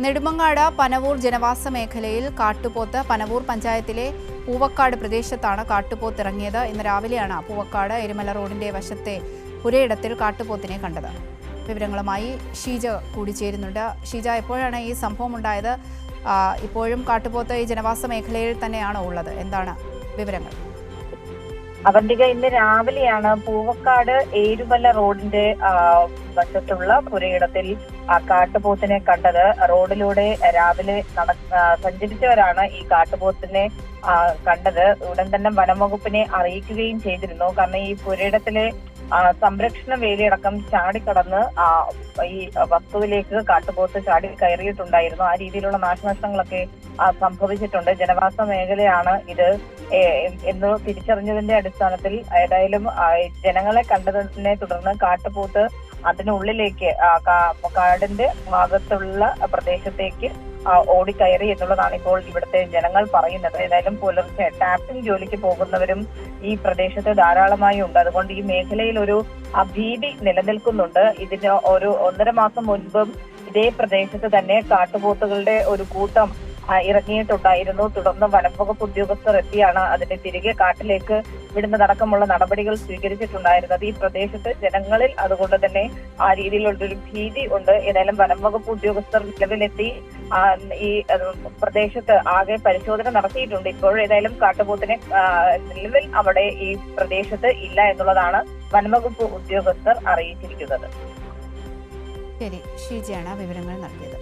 നെടുമങ്ങാട് പനവൂർ ജനവാസ മേഖലയിൽ കാട്ടുപോത്ത് പനവൂർ പഞ്ചായത്തിലെ പൂവക്കാട് പ്രദേശത്താണ് കാട്ടുപോത്ത് ഇറങ്ങിയത്. ഇന്ന് രാവിലെയാണ് പൂവക്കാട് എരുമല റോഡിന്റെ വശത്തെ പുരയിടത്തിൽ കാട്ടുപോത്തിനെ കണ്ടത്. വിവരങ്ങളുമായി ഷീജ കൂടി ചേരുന്നുണ്ട്. ഷീജ, എപ്പോഴാണ് ഈ സംഭവം ഉണ്ടായത്? ഇപ്പോഴും കാട്ടുപോത്ത് ഈ ജനവാസ മേഖലയിൽ തന്നെയാണോ ഉള്ളത്? എന്താണ് വിവരങ്ങൾ? അവന്തിക, ഇന്ന് രാവിലെയാണ് പൂവക്കാട് ഏരുമല റോഡിന്റെ വശത്തുള്ള പുരയിടത്തിൽ കാട്ടുപോത്തിനെ കണ്ടത്. റോഡിലൂടെ രാവിലെ സഞ്ചരിച്ചവരാണ് ഈ കാട്ടുപോത്തിനെ കണ്ടത്. ഉടൻ തന്നെ വനംവകുപ്പിനെ അറിയിക്കുകയും ചെയ്തിരുന്നു. കാരണം ഈ പുരയിടത്തിലെ സംരക്ഷണ വേലിയടക്കം ചാടിക്കടന്ന് ഈ വസ്തുവിലേക്ക് കാട്ടുപോത്ത് ചാടി കയറിയിട്ടുണ്ടായിരുന്നു. ആ രീതിയിലുള്ള നാശനഷ്ടങ്ങളൊക്കെ സംഭവിച്ചിട്ടുണ്ട്. ജനവാസ മേഖലയാണ് ഇത് എന്ന് തിരിച്ചറിഞ്ഞതിന്റെ അടിസ്ഥാനത്തിൽ ഏതായാലും ജനങ്ങളെ കണ്ടതിനെ തുടർന്ന് കാട്ടുപോത്ത് അതിനുള്ളിലേക്ക് കാടിന്റെ ഭാഗത്തുള്ള പ്രദേശത്തേക്ക് ഓടിക്കയറി എന്നുള്ളതാണ് ഇപ്പോൾ ഇവിടുത്തെ ജനങ്ങൾ പറയുന്നത്. ഏതായാലും പുലർച്ചെ ടാപ്പിംഗ് ജോലിക്ക് പോകുന്നവരും ഈ പ്രദേശത്ത് ധാരാളമായി ഉണ്ട്. അതുകൊണ്ട് ഈ മേഖലയിൽ ഒരു ഭീതി നിലനിൽക്കുന്നുണ്ട്. ഇതിന് ഒരു 1.5 മാസം മുൻപും ഇതേ പ്രദേശത്ത് തന്നെ കാട്ടുപോത്തുകളുടെ ഒരു കൂട്ടം ഇറങ്ങിയിട്ടുണ്ടായിരുന്നു. തുടർന്ന് വനംവകുപ്പ് ഉദ്യോഗസ്ഥർ എത്തിയാണ് അതിനെ തിരികെ കാട്ടിലേക്ക് വിടുന്നതടക്കമുള്ള നടപടികൾ സ്വീകരിച്ചിട്ടുണ്ടായിരുന്നത്. ഈ പ്രദേശത്ത് ജനങ്ങളിൽ അതുകൊണ്ട് തന്നെ ആ രീതിയിലുള്ളൊരു ഭീതി ഉണ്ട്. ഏതായാലും വനംവകുപ്പ് ഉദ്യോഗസ്ഥർ നിലവിലെത്തി ഈ പ്രദേശത്ത് ആകെ പരിശോധന നടത്തിയിട്ടുണ്ട്. ഇപ്പോഴേതായാലും കാട്ടുപോത്തിനെ നിലവിൽ അവിടെ ഈ പ്രദേശത്ത് ഇല്ല എന്നുള്ളതാണ് വനംവകുപ്പ് ഉദ്യോഗസ്ഥർ അറിയിച്ചിരിക്കുന്നത്. ശരി, ഷീജയാണ് വിവരങ്ങൾ നൽകിയത്.